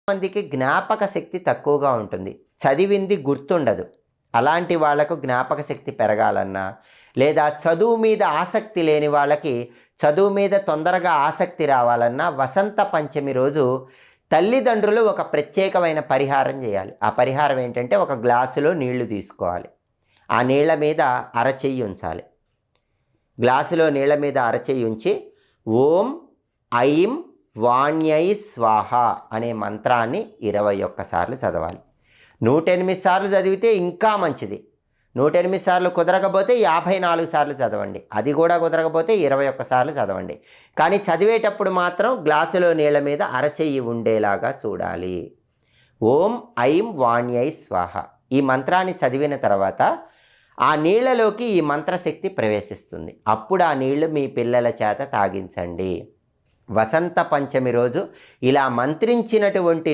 మందికి జ్ఞాపక శక్తి తక్కువగా ఉంటుంది, చదివింది గుర్తుండదు. అలాంటి వాళ్లకు జ్ఞాపక శక్తి పెరగాలన్నా, లేదా చదువు మీద ఆసక్తి లేని వాళ్ళకి చదువు మీద తొందరగా ఆసక్తి రావాలన్నా వసంత పంచమి రోజు తల్లిదండ్రులు ఒక ప్రత్యేకమైన పరిహారం చేయాలి. ఆ పరిహారం ఏంటంటే, ఒక గ్లాసులో నీళ్లు తీసుకోవాలి. ఆ నీళ్ల మీద అరచెయ్యి ఉంచాలి. గ్లాసులో నీళ్ల మీద అరచెయ్యి ఉంచి ఓం ఐం వాణ్యై స్వాహ అనే మంత్రాన్ని 21 సార్లు చదవాలి. 108 సార్లు చదివితే ఇంకా మంచిది. 108 సార్లు కుదరకపోతే 54 సార్లు చదవండి. అది కూడా కుదరకపోతే 21 సార్లు చదవండి. కానీ చదివేటప్పుడు మాత్రం గ్లాసులో నీళ్ల మీద అరచెయ్యి ఉండేలాగా చూడాలి. ఓం ఐం వాణ్యై స్వాహ ఈ మంత్రాన్ని చదివిన తర్వాత ఆ నీళ్లలోకి ఈ మంత్రశక్తి ప్రవేశిస్తుంది. అప్పుడు ఆ నీళ్లు మీ పిల్లల చేత తాగించండి. వసంత పంచమి రోజు ఇలా మంత్రించినటువంటి